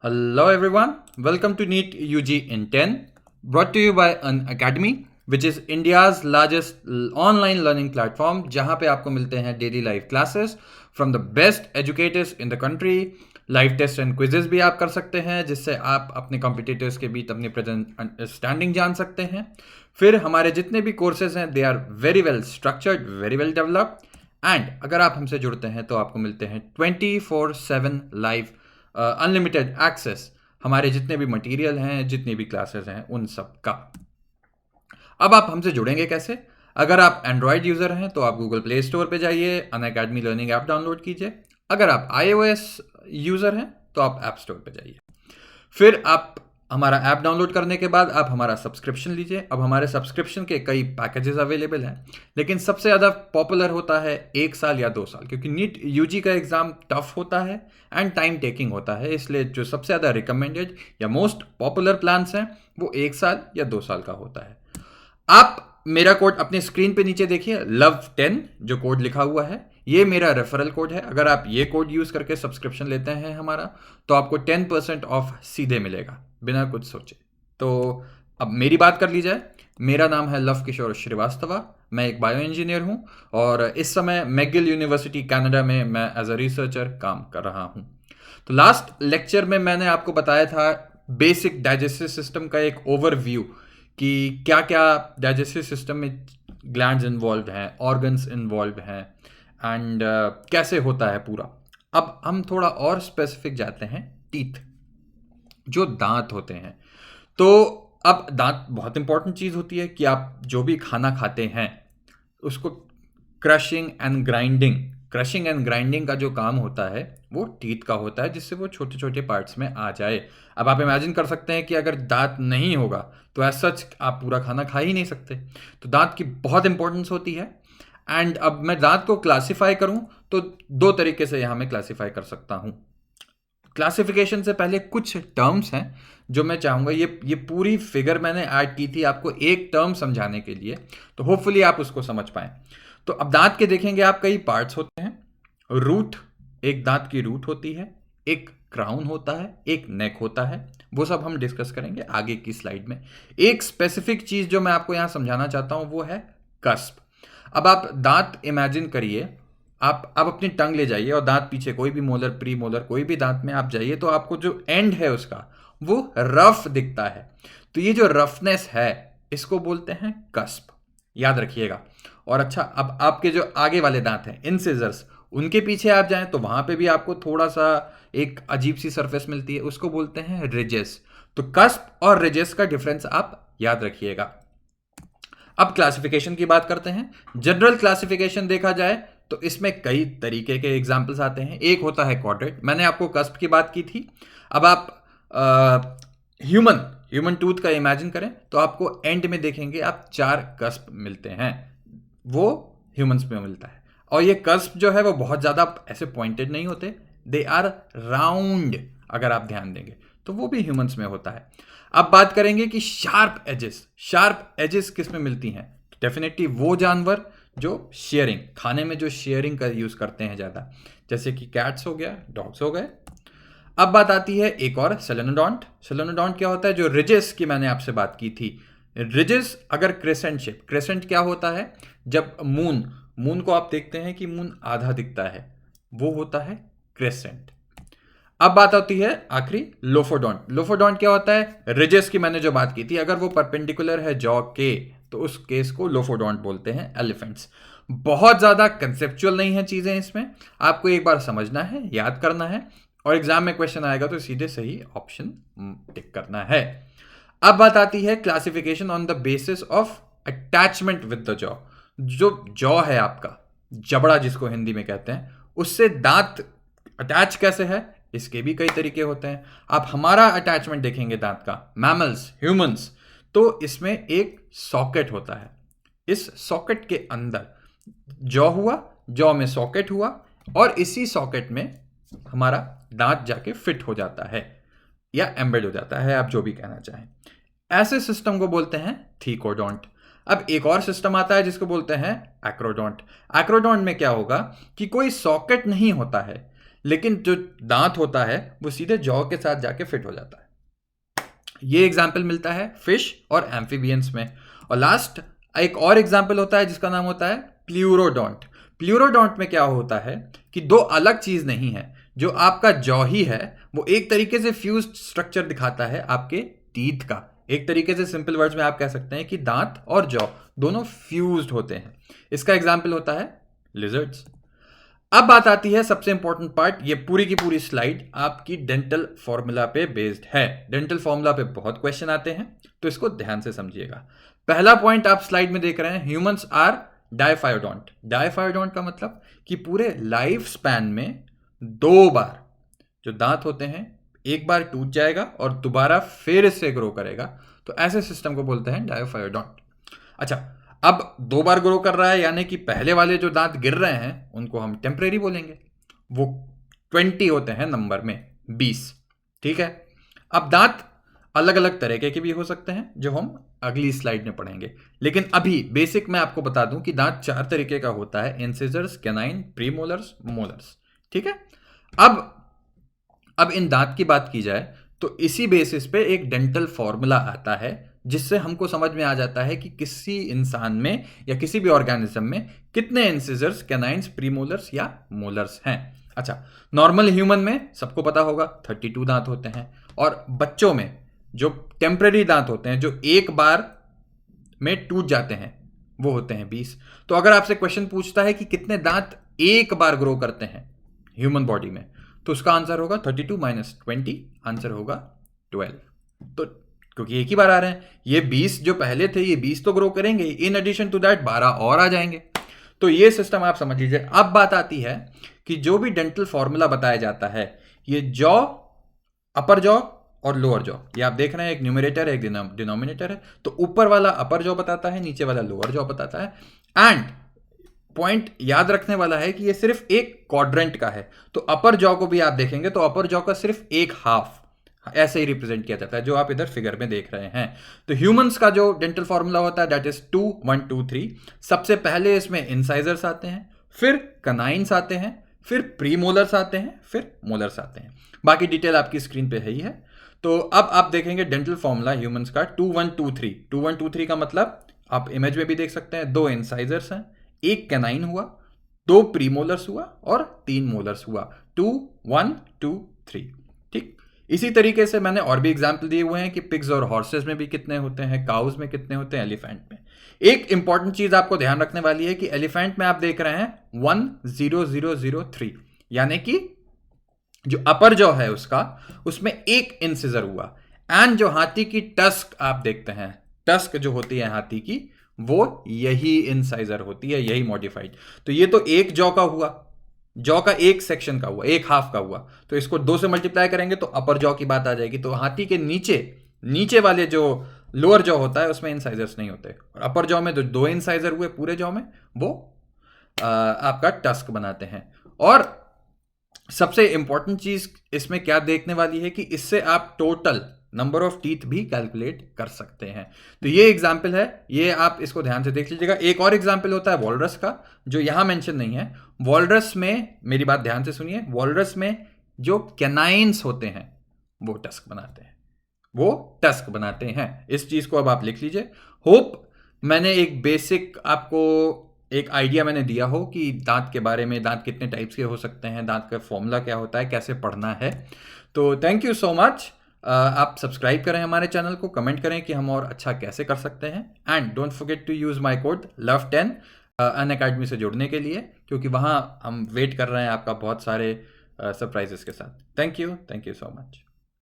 Hello everyone, welcome to NEET UG in 10, brought to you by An Academy, which is India's largest online learning platform, जहाँ पे आपको मिलते हैं daily live classes from the best educators in the country. Live test and quizzes भी आप कर सकते हैं, जिससे आप अपने कॉम्पिटिटर्स के बीच अपनी प्रेजेंट स्टैंडिंग जान सकते हैं. फिर हमारे जितने भी कोर्सेज हैं they are very well structured, very well developed. And अगर आप हमसे जुड़ते हैं तो आपको मिलते हैं 24/7 लाइव अनलिमिटेड एक्सेस हमारे जितने भी मटेरियल हैं, जितनी भी क्लासेस हैं, उन सब का. अब आप हमसे जुड़ेंगे कैसे? अगर आप एंड्रॉयड यूज़र हैं तो आप गूगल प्ले स्टोर पे जाइए, अन अकेडमी लर्निंग ऐप डाउनलोड कीजिए. अगर आप iOS यूज़र हैं तो आप ऐप स्टोर पे जाइए. फिर आप हमारा ऐप डाउनलोड करने के बाद आप हमारा सब्सक्रिप्शन लीजिए. अब हमारे सब्सक्रिप्शन के कई पैकेजेस अवेलेबल हैं, लेकिन सबसे ज़्यादा पॉपुलर होता है 1 साल या 2 साल, क्योंकि नीट यूजी का एग्ज़ाम टफ होता है एंड टाइम टेकिंग होता है. इसलिए जो सबसे ज़्यादा रिकमेंडेड या मोस्ट पॉपुलर प्लान्स हैं वो 1 साल या 2 साल का होता है. आप मेरा कोड अपने स्क्रीन पे नीचे देखिए, LOVE10 जो कोड लिखा हुआ है, ये मेरा रेफरल कोड है. अगर आप ये कोड यूज़ करके सब्सक्रिप्शन लेते हैं हमारा, तो आपको 10% ऑफ सीधे मिलेगा बिना कुछ सोचे. तो अब मेरी बात कर ली जाए. मेरा नाम है लव किशोर श्रीवास्तवा. मैं एक बायो इंजीनियर हूँ और इस समय मैगिल यूनिवर्सिटी कनाडा में मैं एज अ रिसर्चर काम कर रहा हूँ. तो लास्ट लेक्चर में मैंने आपको बताया था बेसिक डाइजेस्टिव सिस्टम का एक ओवरव्यू, कि क्या क्या डाइजेस्टिव सिस्टम में ग्लैंड्स इन्वॉल्व हैं, ऑर्गन्स इन्वॉल्व हैं, एंड कैसे होता है पूरा. अब हम थोड़ा और स्पेसिफिक जाते हैं. टीथ, जो दांत होते हैं. तो अब दांत बहुत इंपॉर्टेंट चीज़ होती है कि आप जो भी खाना खाते हैं उसको क्रशिंग एंड ग्राइंडिंग का जो काम होता है वो टीथ का होता है, जिससे वो छोटे छोटे पार्ट्स में आ जाए. अब आप इमेजिन कर सकते हैं कि अगर दांत नहीं होगा तो एज सच आप पूरा खाना खा ही नहीं सकते. तो दांत की बहुत इंपॉर्टेंस होती है. एंड अब मैं दांत को क्लासिफाई करूं तो 2 तरीके से यहाँ मैं क्लासिफाई कर सकता हूँ. क्लासिफिकेशन से पहले कुछ टर्म्स हैं जो मैं चाहूँगा, ये पूरी फिगर मैंने ऐड की थी आपको एक टर्म समझाने के लिए, तो होपफुली आप उसको समझ पाएं. तो अब दांत के देखेंगे आप, कई पार्ट्स होते हैं. रूट, एक दांत की रूट होती है, एक क्राउन होता है, एक नेक होता है. वो सब हम डिस्कस करेंगे आगे की स्लाइड में. एक स्पेसिफिक चीज़ जो मैं आपको यहाँ समझाना चाहता हूँ वो है कस्प. अब आप दांत इमेजिन करिए, आप अपनी टंग ले जाइए और दांत पीछे कोई भी मोलर, प्री मोलर, कोई भी दांत में आप जाइए तो आपको जो एंड है उसका वो रफ दिखता है. तो ये जो रफनेस है इसको बोलते हैं कस्प, याद रखिएगा. और अच्छा, अब आपके जो आगे वाले दांत हैं, इंसिजर्स, उनके पीछे आप जाएं तो वहां पे भी आपको थोड़ा सा एक अजीब सी सरफेस मिलती है, उसको बोलते हैं रिजेस. तो कस्प और रिजेस का डिफरेंस आप याद रखिएगा. अब क्लासिफिकेशन की बात करते हैं. जनरल क्लासिफिकेशन देखा जाए तो इसमें कई तरीके के एग्जाम्पल्स आते हैं. एक होता है क्वाड्रेंट, मैंने आपको कस्प की बात की थी. अब आप ह्यूमन टूथ का इमेजिन करें तो आपको एंड में देखेंगे आप 4 कस्प मिलते हैं, वो ह्यूमंस में मिलता है. और ये कस्प जो है वो बहुत ज़्यादा ऐसे पॉइंटेड नहीं होते, दे आर राउंड. अगर आप ध्यान देंगे तो वो भी ह्यूमंस में होता है. अब बात करेंगे कि शार्प एजेस किस में मिलती हैं. डेफिनेटली वो जानवर जो शेयरिंग, खाने में जो शेयरिंग का यूज़ करते हैं ज़्यादा, जैसे कि कैट्स हो गया, डॉग्स हो गए. अब बात आती है एक और, सेलेनोडोंट. सेलेनोडोंट क्या होता है? जो रिजेस की मैंने आपसे बात की थी, रिजेस अगर क्रेसेंट शेप, क्रेसेंट क्या होता है? जब मून को आप देखते हैं कि मून आधा दिखता है, वो होता है क्रेसेंट. अब बात आती है आखिरी, लोफोडोंट. लोफोडोंट क्या होता है? रिजेस की मैंने जो बात की थी, अगर वो परपेंडिकुलर है जॉ के तो उस केस को लोफोडोंट बोलते हैं. एलिफेंट्स. बहुत ज़्यादा कंसेप्चुअल नहीं है चीज़ें इसमें, आपको एक बार समझना है, याद करना है, और एग्जाम में क्वेश्चन आएगा तो सीधे सही ऑप्शन टिक करना है. अब बात आती है classification on the basis of attachment with the jaw. जो जॉ है आपका, जबड़ा जिसको हिंदी में कहते हैं, उससे दांत अटैच कैसे है, इसके भी कई तरीके होते हैं. आप हमारा अटैचमेंट देखेंगे दांत का, मैमल्स, ह्यूमंस, तो इसमें एक सॉकेट होता है. इस सॉकेट के अंदर जॉ हुआ, जॉ में सॉकेट हुआ, और इसी सॉकेट में हमारा दांत जाके फिट हो जाता है या एम्बेड हो जाता है, आप जो भी कहना चाहें. ऐसे सिस्टम को बोलते हैं थीकोडोंट. अब एक और सिस्टम आता है जिसको बोलते हैं एक्रोडोंट. एक्रोडोंट में क्या होगा कि कोई सॉकेट नहीं होता है, लेकिन जो दांत होता है वो सीधे जॉ के साथ जाके फिट हो जाता है। ये एग्जाम्पल मिलता है फिश और एम्फीबियंस में। और लास्ट एक और एग्जाम्पल होता है जिसका नाम होता है प्लूरोडोंट। प्लूरोडोंट में क्या होता है कि दो अलग चीज नहीं है, जो आपका जॉ ही है वो एक तरीके से फ्यूज्ड स्ट्रक्चर दिखाता है आपके टीथ का। एक तरीके से सिंपल वर्ड्स में आप कह सकते हैं कि दांत और जॉ दोनों फ्यूज्ड होते हैं। इसका एग्जाम्पल होता है लिजर्ड्स। अब बात आती है सबसे इंपॉर्टेंट पार्ट, ये पूरी की पूरी स्लाइड आपकी डेंटल फॉर्मूला पे बेस्ड है। डेंटल फॉर्मूला पे बहुत क्वेश्चन आते हैं तो इसको ध्यान से समझिएगा। पहला पॉइंट आप स्लाइड में देख रहे हैं, ह्यूमंस आर डायफायोडोंट। डायफायोडोंट का मतलब कि पूरे लाइफ स्पैन में 2 बार जो दांत होते हैं एक बार टूट जाएगा और दोबारा फिर से ग्रो करेगा, तो ऐसे सिस्टम को बोलते हैं डायफायोडोंट। अच्छा, अब 2 बार ग्रो कर रहा है यानी कि पहले वाले जो दांत गिर रहे हैं उनको हम टेम्परेरी बोलेंगे। वो 20 होते हैं नंबर में, 20। ठीक है, अब दांत अलग अलग तरीके के भी हो सकते हैं जो हम अगली स्लाइड में पढ़ेंगे, लेकिन अभी बेसिक मैं आपको बता दूं कि दांत 4 तरीके का होता है, इंसिजर्स, कैनाइन, प्रीमोलर्स, मोलर्स। ठीक है, अब इन दांत की बात की जाए तो इसी बेसिस पे एक डेंटल फॉर्मूला आता है जिससे हमको समझ में आ जाता है कि किसी इंसान में या किसी भी ऑर्गेनिज्म में कितने इंसिजर्स, कैनाइन्स, प्रीमोलर्स या मोलर्स हैं। अच्छा, नॉर्मल ह्यूमन में सबको पता होगा 32 दांत होते हैं, और बच्चों में जो टेम्परेरी दांत होते हैं जो एक बार में टूट जाते हैं वो होते हैं 20। तो अगर आपसे क्वेश्चन पूछता है कि कितने दांत एक बार ग्रो करते हैं ह्यूमन बॉडी में, तो उसका आंसर होगा 32 माइनस 20, आंसर होगा 12। तो क्योंकि एक ही बार आ रहे हैं, ये 20 जो पहले थे ये 20 तो ग्रो करेंगे, इन एडिशन टू दैट 12 और आ जाएंगे। तो ये सिस्टम आप समझ लीजिए। अब बात आती है कि जो भी डेंटल फॉर्मूला बताया जाता है, ये जॉ, अपर जॉ और लोअर जॉ, ये आप देख रहे हैं एक न्यूमरेटर है एक डिनोमिनेटर है, तो ऊपर वाला अपर जॉ बताता है, नीचे वाला लोअर जॉ बताता है। एंड पॉइंट याद रखने वाला है कि ये सिर्फ एक क्वाड्रेंट का है, तो अपर जॉ को भी आप देखेंगे तो अपर जॉ का सिर्फ एक हाफ ऐसे ही रिप्रेजेंट किया जाता है जो आप इधर फिगर में देख रहे हैं। तो ह्यूमंस का जो डेंटल फॉर्मूला होता है दैट इज 2 1 2 3। सबसे पहले इसमें इंसाइजर्स आते हैं, फिर कनाइन्स आते हैं, फिर प्रीमोलर्स आते हैं, फिर मोलर्स आते हैं। बाकी डिटेल आपकी स्क्रीन पे है ही है। तो अब आप देखेंगे डेंटल फॉर्मूला ह्यूमंस का 2 1 2 3। 2 1 2 3 का मतलब आप इमेज में भी देख सकते हैं, 2 इंसाइजर्स हैं, एक कैनाइन हुआ, 2 प्रीमोलर्स हुआ और 3 मोलर्स हुआ। 2 1 2 3। ठीक, इसी तरीके से मैंने और भी एग्जाम्पल दिए हुए हैं कि पिग्स और हॉर्सेस में भी कितने होते हैं, काउज में कितने होते हैं, एलिफेंट में। एक इंपॉर्टेंट चीज आपको ध्यान रखने वाली है कि एलिफेंट में आप देख रहे हैं 1 0 0 0 3, यानी कि जो अपर जॉ है उसका उसमें एक इंसिजर हुआ। एंड जो हाथी की टस्क आप देखते हैं, टस्क जो होती है हाथी की, वो यही इंसाइजर होती है, यही मॉडिफाइड। तो ये तो एक जॉ का हुआ, जॉ का एक सेक्शन का हुआ, एक हाफ का हुआ, तो इसको 2 से मल्टीप्लाई करेंगे तो अपर जॉ की बात आ जाएगी। तो हाथी के नीचे वाले जो लोअर जॉ होता है उसमें इंसाइजर्स नहीं होते, और अपर जॉ में जो 2 इंसाइजर हुए पूरे जॉ में वो आपका टस्क बनाते हैं। और सबसे इंपॉर्टेंट चीज इसमें क्या देखने वाली है कि इससे आप टोटल नंबर ऑफ टीथ भी कैलकुलेट कर सकते हैं। तो ये एग्जाम्पल है, ये आप इसको ध्यान से देख लीजिएगा। एक और एग्जाम्पल होता है वॉलरस का, जो यहां मेंशन नहीं है। वॉलरस में, मेरी बात ध्यान से सुनिए, वॉलरस में जो कैनाइन्स होते हैं वो टस्क बनाते हैं, इस चीज को अब आप लिख लीजिए। होप मैंने एक बेसिक आपको एक आइडिया मैंने दिया हो कि दांत के बारे में, दांत कितने टाइप्स के हो सकते हैं, दांत का फॉर्मूला क्या होता है, कैसे पढ़ना है। तो थैंक यू सो मच। आप सब्सक्राइब करें हमारे चैनल को, कमेंट करें कि हम और अच्छा कैसे कर सकते हैं, and don't forget to use my code LOVE10 Unacademy से जुड़ने के लिए, क्योंकि वहाँ हम वेट कर रहे हैं आपका बहुत सारे सरप्राइजेस के साथ। Thank you so much.